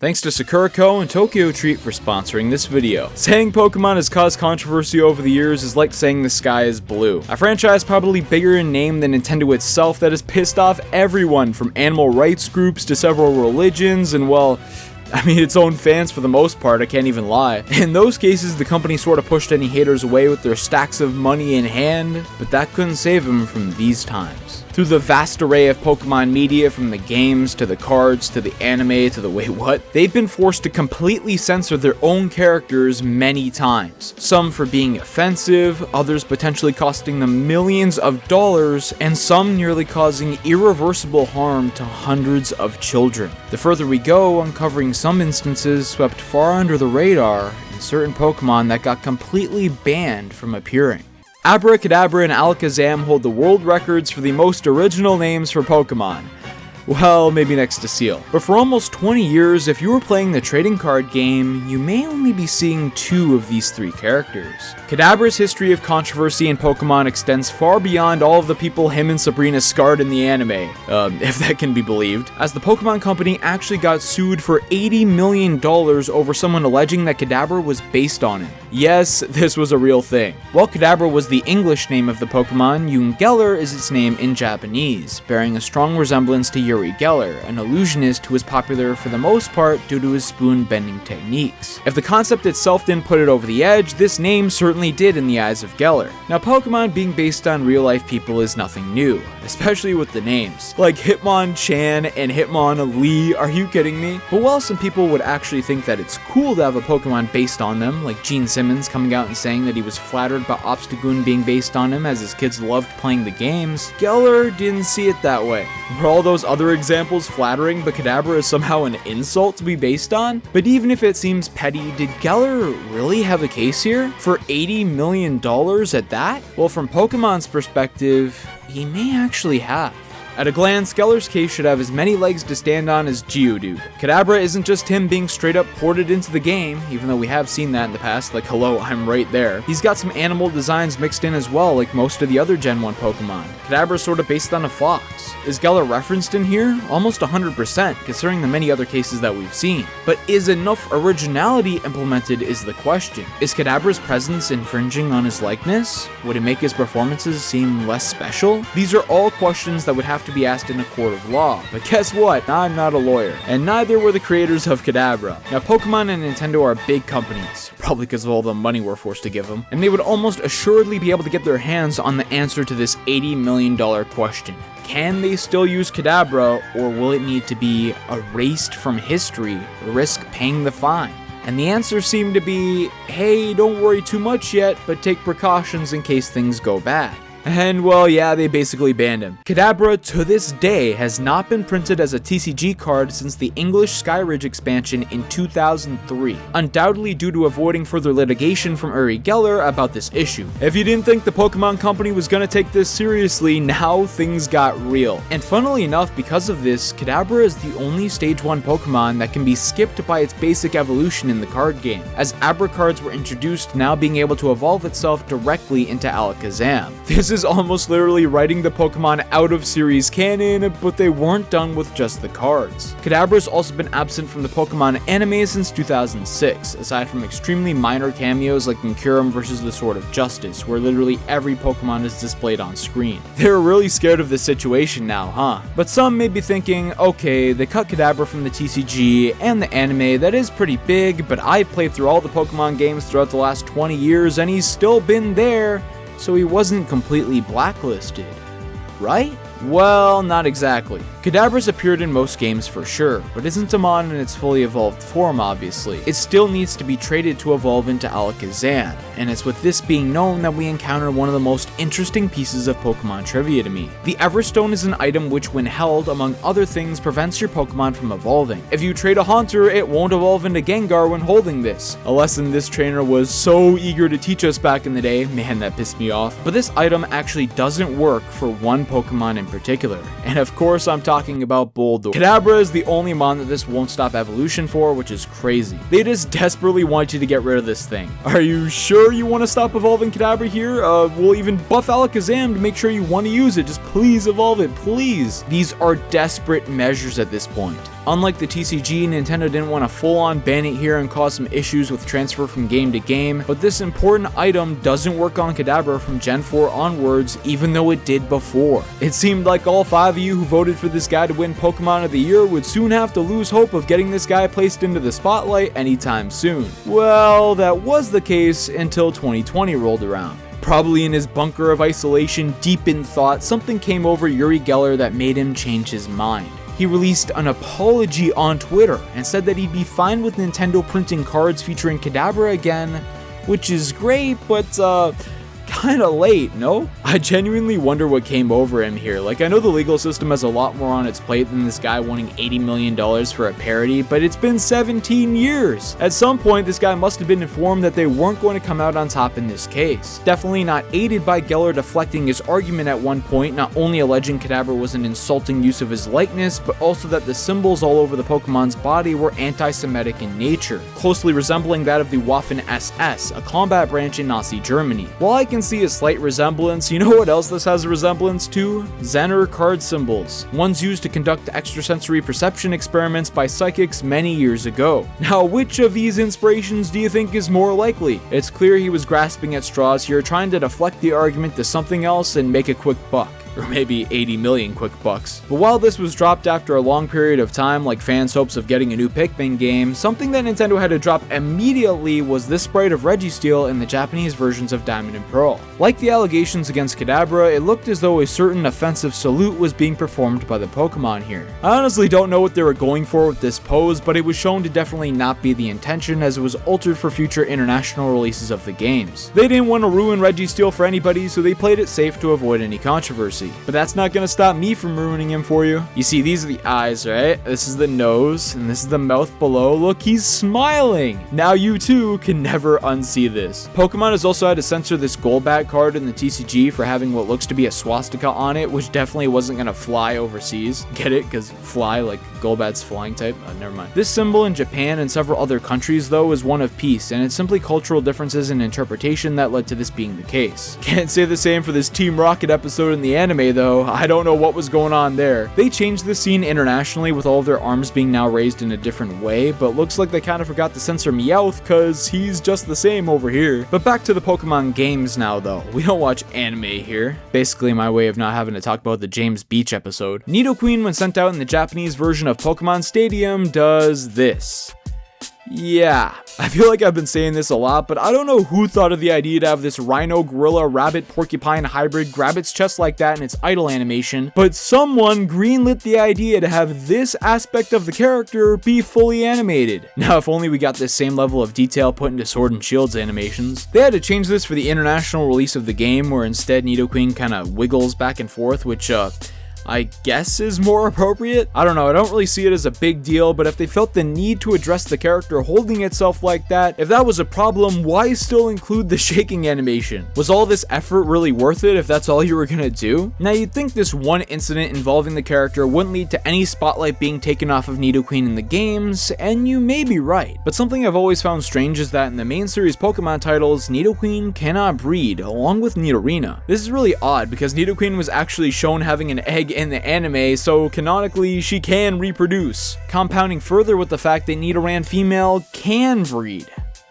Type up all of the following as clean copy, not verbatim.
Thanks to Sakurako and Tokyo Treat for sponsoring this video. Saying Pokemon has caused controversy over the years is like saying the sky is blue. A franchise probably bigger in name than Nintendo itself that has pissed off everyone from animal rights groups to several religions and, well, its own fans for the most part, I can't even lie. In those cases, the company sort of pushed any haters away with their stacks of money in hand, but that couldn't save them from these times. Through the vast array of Pokemon media, from the games, to the cards, to the anime, to the wait what, they've been forced to completely censor their own characters many times. Some for being offensive, others potentially costing them millions of dollars, and some nearly causing irreversible harm to hundreds of children. The further we go, uncovering some instances swept far under the radar, and certain Pokemon that got completely banned from appearing. Abracadabra and Alakazam hold the world records for the most original names for Pokemon. Well, maybe next to Seal. But for almost 20 years, if you were playing the trading card game, you may only be seeing 2 of these 3 characters. Kadabra's history of controversy in Pokemon extends far beyond all of the people him and Sabrina scarred in the anime, if that can be believed, as the Pokemon Company actually got sued for $80 million over someone alleging that Kadabra was based on him. Yes, this was a real thing. While Kadabra was the English name of the Pokemon, Ungeller is its name in Japanese, bearing a strong resemblance to Yuri Geller, an illusionist who was popular for the most part due to his spoon-bending techniques. If the concept itself didn't put it over the edge, this name certainly did in the eyes of Geller. Now, Pokemon being based on real-life people is nothing new, especially with the names. Like Hitmonchan and Hitmonlee, are you kidding me? But while some people would actually think that it's cool to have a Pokemon based on them, like Gene Simmons coming out and saying that he was flattered by Obstagoon being based on him as his kids loved playing the games, Geller didn't see it that way. Were all those other examples flattering, but Kadabra is somehow an insult to be based on? But even if it seems petty, did Geller really have a case here? For $80 million at that? Well, from Pokemon's perspective, he may actually have. At a glance, Geller's case should have as many legs to stand on as Geodude. Kadabra isn't just him being straight up ported into the game, even though we have seen that in the past, like hello, I'm right there. He's got some animal designs mixed in as well, like most of the other Gen 1 Pokemon. Kadabra's sort of based on a fox. Is Geller referenced in here? Almost 100%, considering the many other cases that we've seen. But is enough originality implemented is the question. Is Kadabra's presence infringing on his likeness? Would it make his performances seem less special? These are all questions that would have to be asked in a court of law. But guess what? I'm not a lawyer. And neither were the creators of Kadabra. Now, Pokemon and Nintendo are big companies, probably because of all the money we're forced to give them, and they would almost assuredly be able to get their hands on the answer to this $80 million question. Can they still use Kadabra, or will it need to be erased from history, risk paying the fine? And the answer seemed to be, hey, don't worry too much yet, but take precautions in case things go bad. And well, yeah, they basically banned him. Kadabra, to this day, has not been printed as a TCG card since the English Skyridge expansion in 2003, undoubtedly due to avoiding further litigation from Uri Geller about this issue. If you didn't think the Pokemon Company was gonna take this seriously, now things got real. And funnily enough, because of this, Kadabra is the only Stage 1 Pokemon that can be skipped by its basic evolution in the card game, as Abra cards were introduced, now being able to evolve itself directly into Alakazam. This is almost literally writing the Pokemon out of series canon, but they weren't done with just the cards. Kadabra's also been absent from the Pokemon anime since 2006, aside from extremely minor cameos like in Kyurem vs. the Sword of Justice, where literally every Pokemon is displayed on screen. They're really scared of this situation now, huh? But some may be thinking, okay, they cut Kadabra from the TCG and the anime, that is pretty big, but I've played through all the Pokemon games throughout the last 20 years and he's still been there. So he wasn't completely blacklisted, right? Well, not exactly. Kadabra's appeared in most games for sure, but isn't a mon in its fully evolved form, obviously. It still needs to be traded to evolve into Alakazam, and it's with this being known that we encounter one of the most interesting pieces of Pokemon trivia to me. The Everstone is an item which, when held, among other things, prevents your Pokemon from evolving. If you trade a Haunter, it won't evolve into Gengar when holding this. A lesson this trainer was so eager to teach us back in the day, man, that pissed me off. But this item actually doesn't work for one Pokemon in particular, and of course I'm talking about Boldore. Kadabra is the only mon that this won't stop evolution for, which is crazy. They just desperately want you to get rid of this thing. Are you sure you want to stop evolving Kadabra here? We'll even buff Alakazam to make sure you want to use it. Just please evolve it, please. These are desperate measures at this point. Unlike the TCG, Nintendo didn't want to full-on ban it here and cause some issues with transfer from game to game, but this important item doesn't work on Kadabra from Gen 4 onwards, even though it did before. It seemed like all 5 of you who voted for this guy to win Pokemon of the Year would soon have to lose hope of getting this guy placed into the spotlight anytime soon. Well, that was the case until 2020 rolled around. Probably in his bunker of isolation, deep in thought, something came over Uri Geller that made him change his mind. He released an apology on Twitter and said that he'd be fine with Nintendo printing cards featuring Kadabra again, which is great, but kinda late, no? I genuinely wonder what came over him here. Like, I know the legal system has a lot more on its plate than this guy wanting $80 million for a parody, but it's been 17 years. At some point, this guy must have been informed that they weren't going to come out on top in this case. Definitely not aided by Geller deflecting his argument at one point, not only alleging Kadabra was an insulting use of his likeness, but also that the symbols all over the Pokemon's body were anti-Semitic in nature, closely resembling that of the Waffen-SS, a combat branch in Nazi Germany. While I can see a slight resemblance, you know what else this has a resemblance to? Zener card symbols, ones used to conduct extrasensory perception experiments by psychics many years ago. Now, which of these inspirations do you think is more likely? It's clear he was grasping at straws here, trying to deflect the argument to something else and make a quick buck. Or maybe 80 million quick bucks. But while this was dropped after a long period of time, like fans' hopes of getting a new Pikmin game, something that Nintendo had to drop immediately was this sprite of Registeel in the Japanese versions of Diamond and Pearl. Like the allegations against Kadabra, it looked as though a certain offensive salute was being performed by the Pokemon here. I honestly don't know what they were going for with this pose, but it was shown to definitely not be the intention, as it was altered for future international releases of the games. They didn't want to ruin Registeel for anybody, so they played it safe to avoid any controversy. But that's not gonna stop me from ruining him for you. You see, these are the eyes, right? This is the nose, and this is the mouth below. Look, he's smiling! Now you too can never unsee this. Pokemon has also had to censor this Golbat card in the TCG for having what looks to be a swastika on it, which definitely wasn't gonna fly overseas. Get it? Because fly, like Golbat's flying type? Never mind. This symbol in Japan and several other countries, though, is one of peace, and it's simply cultural differences in interpretation that led to this being the case. Can't say the same for this Team Rocket episode in the anime, though. I don't know what was going on there. They changed the scene internationally with all of their arms being now raised in a different way, but looks like they kind of forgot to censor Meowth cause he's just the same over here. But back to the Pokemon games now though. We don't watch anime here. Basically my way of not having to talk about the James Beach episode. Nidoqueen, when sent out in the Japanese version of Pokemon Stadium, does this. Yeah, I feel like I've been saying this a lot, but I don't know who thought of the idea to have this rhino, gorilla, rabbit, porcupine hybrid grab its chest like that in its idle animation, but someone greenlit the idea to have this aspect of the character be fully animated. Now, if only we got this same level of detail put into Sword and Shield's animations. They had to change this for the international release of the game, where instead Nidoqueen kind of wiggles back and forth, which I guess is more appropriate? I don't know, I don't really see it as a big deal, but if they felt the need to address the character holding itself like that, if that was a problem, why still include the shaking animation? Was all this effort really worth it if that's all you were gonna do? Now, you'd think this one incident involving the character wouldn't lead to any spotlight being taken off of Nidoqueen in the games, and you may be right. But something I've always found strange is that in the main series Pokemon titles, Nidoqueen cannot breed, along with Nidorina. This is really odd because Nidoqueen was actually shown having an egg in the anime, so canonically she can reproduce, compounding further with the fact that Nidoran female can breed.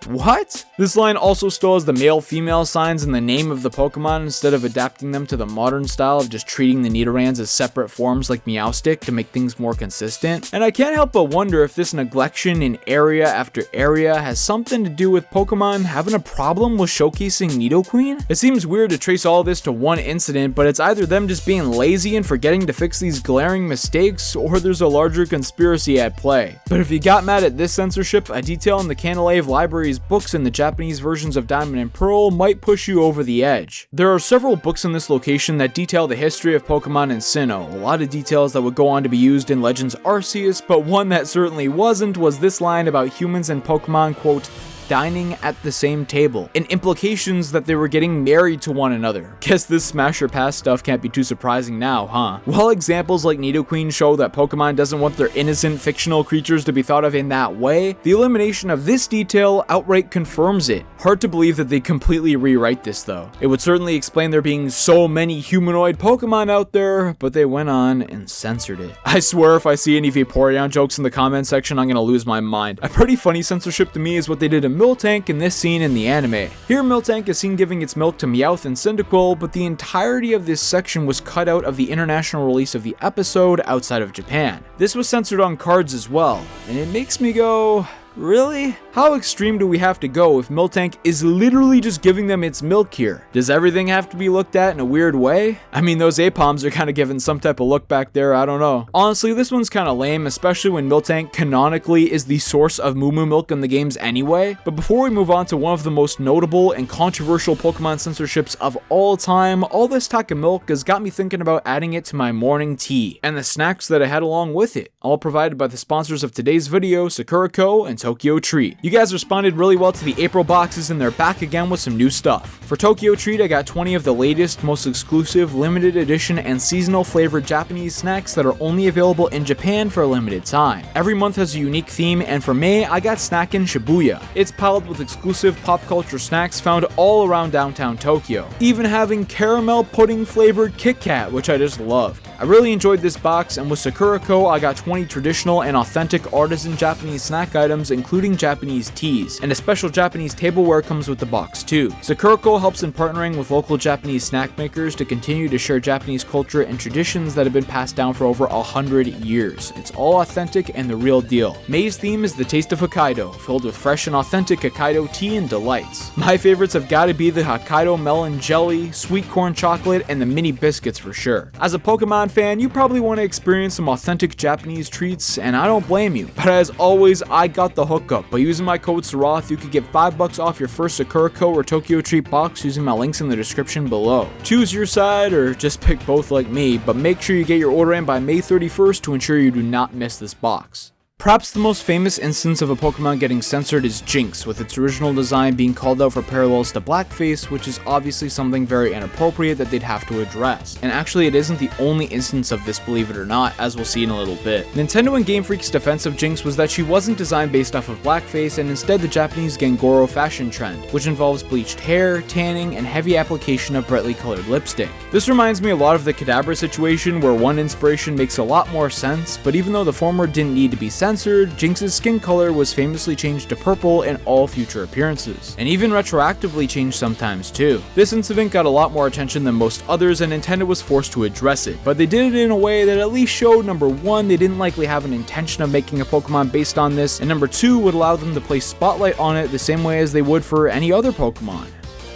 What? This line also still has the male-female signs in the name of the Pokemon instead of adapting them to the modern style of just treating the Nidorans as separate forms like Meowstic to make things more consistent. And I can't help but wonder if this neglection in area after area has something to do with Pokemon having a problem with showcasing Nidoqueen? It seems weird to trace all this to one incident, but it's either them just being lazy and forgetting to fix these glaring mistakes, or there's a larger conspiracy at play. But if you got mad at this censorship, a detail in the Canalave Library's books in the Japanese versions of Diamond and Pearl might push you over the edge. There are several books in this location that detail the history of Pokemon in Sinnoh, a lot of details that would go on to be used in Legends Arceus, but one that certainly wasn't was this line about humans and Pokemon, quote, dining at the same table, and implications that they were getting married to one another. Guess this smash or pass stuff can't be too surprising now, huh? While examples like Nidoqueen show that Pokemon doesn't want their innocent fictional creatures to be thought of in that way, the elimination of this detail outright confirms it. Hard to believe that they completely rewrite this though. It would certainly explain there being so many humanoid Pokemon out there, but they went on and censored it. I swear if I see any Vaporeon jokes in the comment section, I'm gonna lose my mind. A pretty funny censorship to me is what they did to Miltank in this scene in the anime. Here Miltank is seen giving its milk to Meowth and Cyndaquil, but the entirety of this section was cut out of the international release of the episode outside of Japan. This was censored on cards as well, and it makes me go, really? How extreme do we have to go if Miltank is literally just giving them its milk here? Does everything have to be looked at in a weird way? I mean, those Apoms are kind of giving some type of look back there, I don't know. Honestly, this one's kind of lame, especially when Miltank canonically is the source of Moo Moo milk in the games anyway. But before we move on to one of the most notable and controversial Pokemon censorships of all time, all this talk of milk has got me thinking about adding it to my morning tea, and the snacks that I had along with it, all provided by the sponsors of today's video, Sakura Co. and Tokyo Treat. You guys responded really well to the April boxes and they're back again with some new stuff. For Tokyo Treat, I got 20 of the latest, most exclusive, limited edition, and seasonal flavored Japanese snacks that are only available in Japan for a limited time. Every month has a unique theme, and for May, I got Snackin' Shibuya. It's piled with exclusive pop culture snacks found all around downtown Tokyo, even having caramel pudding flavored Kit Kat, which I just loved. I really enjoyed this box, and with Sakura Co, I got 20 traditional and authentic artisan Japanese snack items, including Japanese teas, and a special Japanese tableware comes with the box too. Sakura Co helps in partnering with local Japanese snack makers to continue to share Japanese culture and traditions that have been passed down for over 100 years. It's all authentic and the real deal. May's theme is the taste of Hokkaido, filled with fresh and authentic Hokkaido tea and delights. My favorites have got to be the Hokkaido melon jelly, sweet corn chocolate, and the mini biscuits for sure. As a Pokemon fan, you probably want to experience some authentic Japanese treats, and I don't blame you. But as always, I got the hookup. By using my code Siiroth, you could get $5 off your first Sakura Co or Tokyo Treat box using my links in the description below. Choose your side or just pick both like me, but make sure you get your order in by May 31st to ensure you do not miss this box. Perhaps the most famous instance of a Pokemon getting censored is Jynx, with its original design being called out for parallels to blackface, which is obviously something very inappropriate that they'd have to address. And actually it isn't the only instance of this, believe it or not, as we'll see in a little bit. Nintendo and Game Freak's defense of Jynx was that she wasn't designed based off of blackface, and instead the Japanese Gangoro fashion trend, which involves bleached hair, tanning, and heavy application of brightly colored lipstick. This reminds me a lot of the Kadabra situation, where one inspiration makes a lot more sense, but even though the former didn't need to be censored, Jynx's skin color was famously changed to purple in all future appearances, and even retroactively changed sometimes too. This incident got a lot more attention than most others, and Nintendo was forced to address it, but they did it in a way that at least showed, number one, they didn't likely have an intention of making a Pokemon based on this, and number two, would allow them to place spotlight on it the same way as they would for any other Pokemon.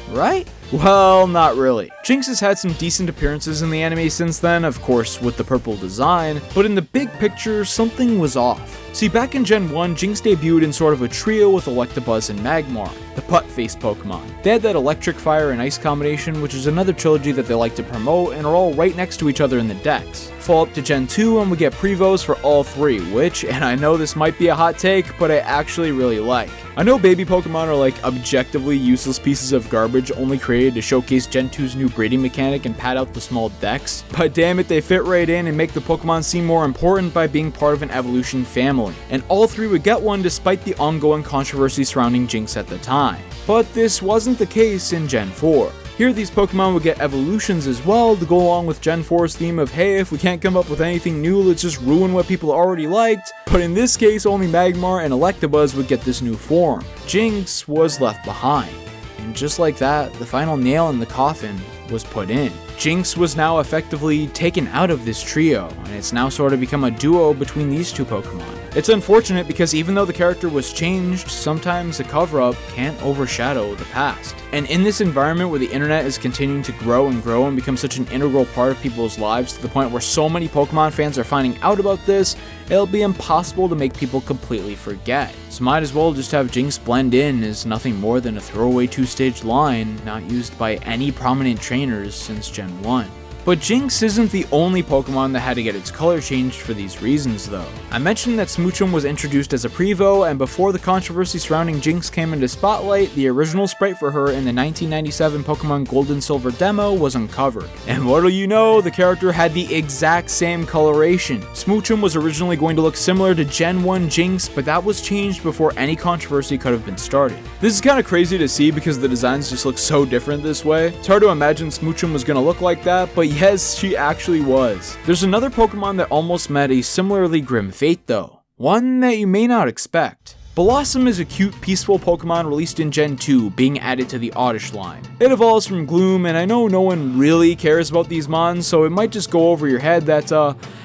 Right? Well, not really. Jynx has had some decent appearances in the anime since then, of course with the purple design, but in the big picture, something was off. See, back in Gen 1, Jynx debuted in sort of a trio with Electabuzz and Magmar, the butt-faced Pokemon. They had that electric, fire, and ice combination, which is another trilogy that they like to promote, and are all right next to each other in the decks. Fall up to Gen 2 and we get Prevos for all three, which, and I know this might be a hot take, but I actually really like. I know baby Pokemon are like objectively useless pieces of garbage only created to showcase Gen 2's new breeding mechanic and pad out the small decks, but damn it, they fit right in and make the Pokemon seem more important by being part of an evolution family. And all three would get one despite the ongoing controversy surrounding Jynx at the time. But this wasn't the case in Gen 4. Here these Pokemon would get evolutions as well to go along with Gen 4's theme of, hey, if we can't come up with anything new, let's just ruin what people already liked. But in this case, only Magmar and Electabuzz would get this new form. Jynx was left behind. And just like that, the final nail in the coffin was put in. Jynx was now effectively taken out of this trio, and it's now sort of become a duo between these two Pokemon. It's unfortunate because even though the character was changed, sometimes a cover-up can't overshadow the past. And in this environment where the internet is continuing to grow and become such an integral part of people's lives to the point where so many Pokemon fans are finding out about this, it'll be impossible to make people completely forget. So might as well just have Jynx blend in as nothing more than a throwaway two-stage line not used by any prominent trainers since Gen 1. But Jinx isn't the only Pokemon that had to get its color changed for these reasons though. I mentioned that Smoochum was introduced as a Prevo, and before the controversy surrounding Jinx came into spotlight, the original sprite for her in the 1997 Pokemon Gold and Silver demo was uncovered. And what do you know, the character had the exact same coloration. Smoochum was originally going to look similar to Gen 1 Jinx, but that was changed before any controversy could have been started. This is kind of crazy to see because the designs just look so different this way. It's hard to imagine Smoochum was going to look like that, but yes, she actually was. There's another Pokemon that almost met a similarly grim fate though. One that you may not expect. Blossom is a cute, peaceful Pokemon released in Gen 2, being added to the Oddish line. It evolves from Gloom, and I know no one really cares about these mons, so it might just go over your head that,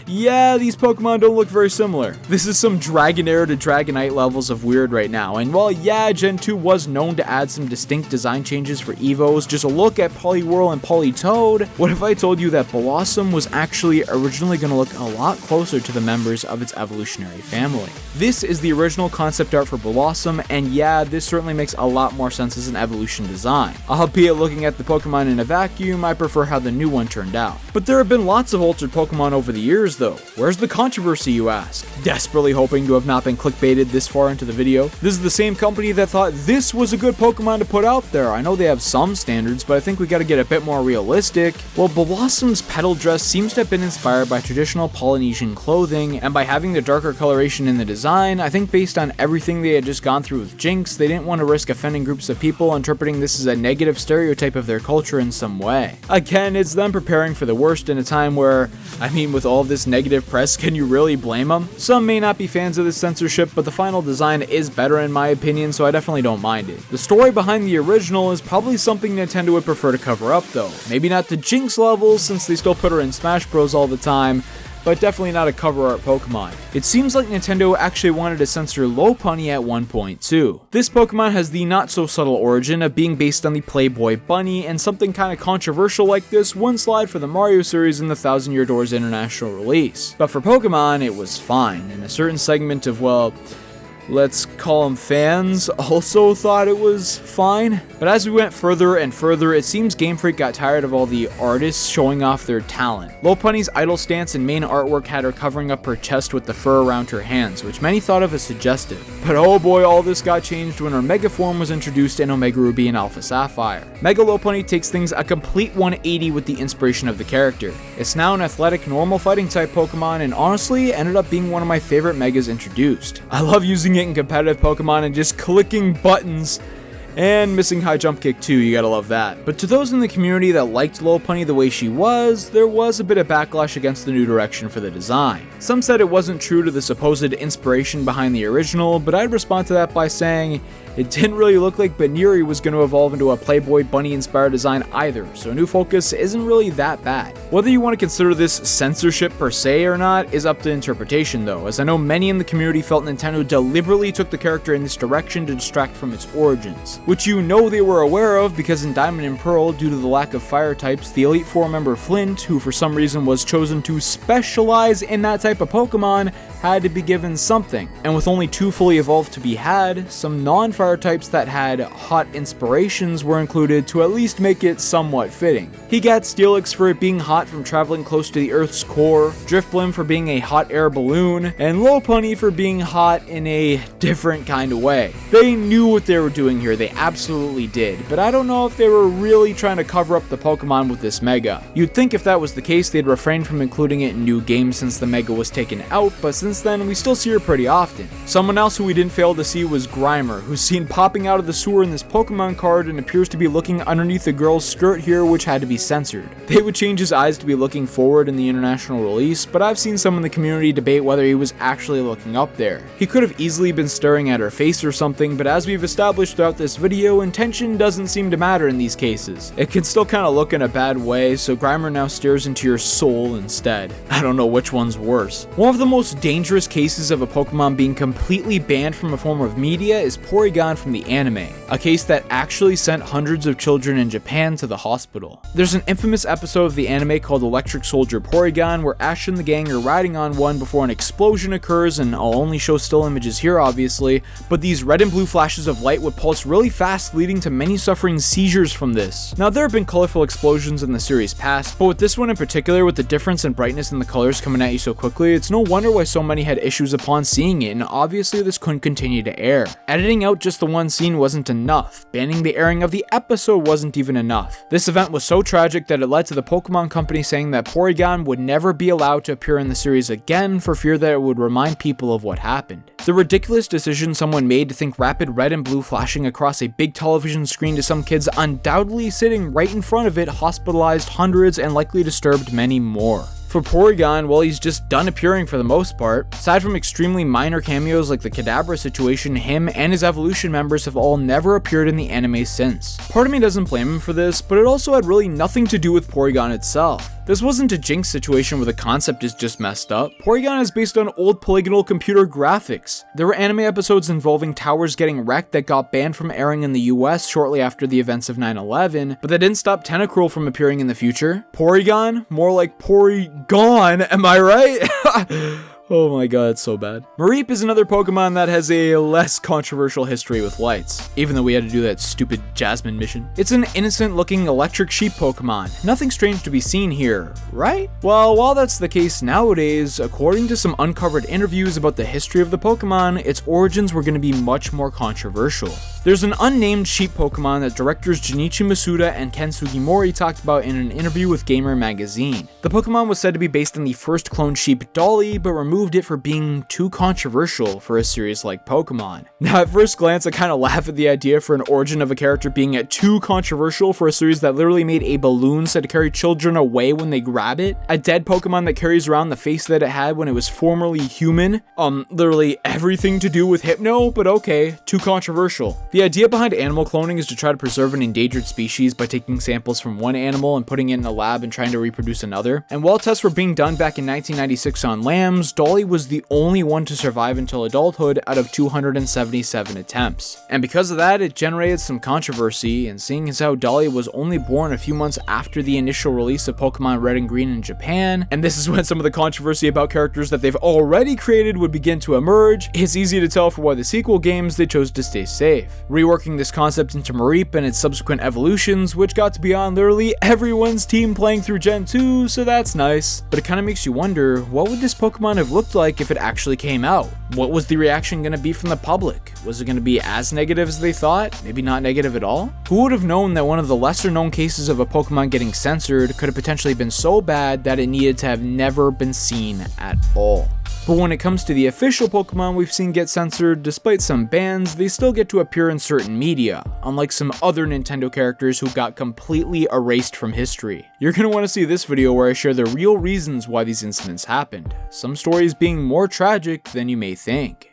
yeah, these Pokemon don't look very similar. This is some Dragonair to Dragonite levels of weird right now, and while yeah, Gen 2 was known to add some distinct design changes for Evos, just a look at Poliwhirl and Politoed, what if I told you that Blossom was actually originally going to look a lot closer to the members of its evolutionary family? This is the original concept art for Blossom, and yeah, this certainly makes a lot more sense as an evolution design. Albeit looking at the Pokemon in a vacuum, I prefer how the new one turned out. But there have been lots of altered Pokemon over the years though. Where's the controversy, you ask? Desperately hoping to have not been clickbaited this far into the video. This is the same company that thought this was a good Pokemon to put out there. I know they have some standards, but I think we gotta get a bit more realistic. Well, Blossom's petal dress seems to have been inspired by traditional Polynesian clothing, and by having the darker coloration in the design, I think based on everything they had just gone through with Jinx, they didn't want to risk offending groups of people interpreting this as a negative stereotype of their culture in some way. Again, it's them preparing for the worst in a time where, I mean, with all of this negative press, can you really blame them? Some may not be fans of this censorship, but the final design is better in my opinion, so I definitely don't mind it. The story behind the original is probably something Nintendo would prefer to cover up though. Maybe not to Jinx levels, since they still put her in Smash Bros all the time, but definitely not a cover art Pokemon. It seems like Nintendo actually wanted to censor Lopunny at one point too. This Pokemon has the not so subtle origin of being based on the Playboy Bunny, and something kind of controversial like this wouldn't slide for the Mario series in the Thousand Year Door's international release. But for Pokemon, it was fine, and a certain segment of, well, let's call them fans, also thought it was fine. But as we went further and further, it seems Game Freak got tired of all the artists showing off their talent. Lopunny's idle stance and main artwork had her covering up her chest with the fur around her hands, which many thought of as suggestive. But oh boy, all this got changed when her Mega form was introduced in Omega Ruby and Alpha Sapphire. Mega Lopunny takes things a complete 180 with the inspiration of the character. It's now an athletic, normal fighting type Pokemon, and honestly ended up being one of my favorite Megas introduced. I love using it in competitive Pokemon and just clicking buttons. And missing high jump kick too, you gotta love that. But to those in the community that liked Lopunny the way she was, there was a bit of backlash against the new direction for the design. Some said it wasn't true to the supposed inspiration behind the original, but I'd respond to that by saying it didn't really look like Baniri was going to evolve into a Playboy Bunny inspired design either, so New Focus isn't really that bad. Whether you want to consider this censorship per se or not is up to interpretation though, as I know many in the community felt Nintendo deliberately took the character in this direction to distract from its origins. Which you know they were aware of, because in Diamond and Pearl, due to the lack of fire types, the Elite Four member Flint, who for some reason was chosen to specialize in that type of Pokemon, had to be given something. And with only 2 fully evolved to be had, some non-fire types that had hot inspirations were included to at least make it somewhat fitting. He got Steelix for it being hot from traveling close to the Earth's core, Drifblim for being a hot air balloon, and Lopunny for being hot in a different kind of way. They knew what they were doing here, they absolutely did, but I don't know if they were really trying to cover up the Pokemon with this Mega. You'd think if that was the case, they'd refrain from including it in new games since the Mega was taken out, but since then, we still see her pretty often. Someone else who we didn't fail to see was Grimer, who's seen popping out of the sewer in this Pokemon card and appears to be looking underneath the girl's skirt here, which had to be censored. They would change his eyes to be looking forward in the international release, but I've seen some in the community debate whether he was actually looking up there. He could have easily been staring at her face or something, but as we've established throughout this video, intention doesn't seem to matter in these cases. It can still kind of look in a bad way, so Grimer now stares into your soul instead. I don't know which one's worse. One of the most dangerous cases of a Pokemon being completely banned from a form of media is Porygon from the anime, a case that actually sent hundreds of children in Japan to the hospital. There's an infamous episode of the anime called Electric Soldier Porygon where Ash and the gang are riding on one before an explosion occurs, and I'll only show still images here obviously, but these red and blue flashes of light would pulse really fast, leading to many suffering seizures from this. Now, there have been colorful explosions in the series past, but with this one in particular, with the difference in brightness in the colors coming at you so quickly, it's no wonder why so many had issues upon seeing it, and obviously this couldn't continue to air. Editing out just the one scene wasn't enough. Banning the airing of the episode wasn't even enough. This event was so tragic that it led to the Pokemon Company saying that Porygon would never be allowed to appear in the series again for fear that it would remind people of what happened. The ridiculous decision someone made to think rapid red and blue flashing across a big television screen to some kids undoubtedly sitting right in front of it hospitalized hundreds and likely disturbed many more. For Porygon, well, he's just done appearing for the most part. Aside from extremely minor cameos like the Kadabra situation, him and his evolution members have all never appeared in the anime since. Part of me doesn't blame him for this, but it also had really nothing to do with Porygon itself. This wasn't a Jinx situation where the concept is just messed up. Porygon is based on old polygonal computer graphics. There were anime episodes involving towers getting wrecked that got banned from airing in the US shortly after the events of 9/11, but that didn't stop Tentacruel from appearing in the future. Porygon? More like Porygon, am I right? Oh my god, it's so bad. Mareep is another Pokemon that has a less controversial history with lights, even though we had to do that stupid Jasmine mission. It's an innocent looking electric sheep Pokemon. Nothing strange to be seen here, right? Well, while that's the case nowadays, according to some uncovered interviews about the history of the Pokemon, its origins were going to be much more controversial. There's an unnamed sheep Pokemon that directors Junichi Masuda and Ken Sugimori talked about in an interview with Gamer Magazine. The Pokemon was said to be based on the first cloned sheep Dolly, but removed it for being too controversial for a series like Pokemon. Now, at first glance, I kind of laugh at the idea for an origin of a character being too controversial for a series that literally made a balloon said to carry children away when they grab it, a dead Pokemon that carries around the face that it had when it was formerly human, literally everything to do with Hypno, but okay, too controversial. The idea behind animal cloning is to try to preserve an endangered species by taking samples from one animal and putting it in a lab and trying to reproduce another. And while tests were being done back in 1996 on lambs, Dolly was the only one to survive until adulthood out of 277 attempts. And because of that, it generated some controversy, and seeing as how Dolly was only born a few months after the initial release of Pokemon Red and Green in Japan, and this is when some of the controversy about characters that they've already created would begin to emerge, it's easy to tell for why the sequel games they chose to stay safe. Reworking this concept into Mareep and its subsequent evolutions, which got to be on literally everyone's team playing through Gen 2, so that's nice. But it kind of makes you wonder, what would this Pokemon have looked like if it actually came out? What was the reaction going to be from the public? Was it going to be as negative as they thought? Maybe not negative at all? Who would have known that one of the lesser known cases of a Pokemon getting censored could have potentially been so bad that it needed to have never been seen at all? But when it comes to the official Pokemon we've seen get censored, despite some bans, they still get to appear in certain media, unlike some other Nintendo characters who got completely erased from history. You're going to want to see this video where I share the real reasons why these incidents happened, some stories being more tragic than you may think.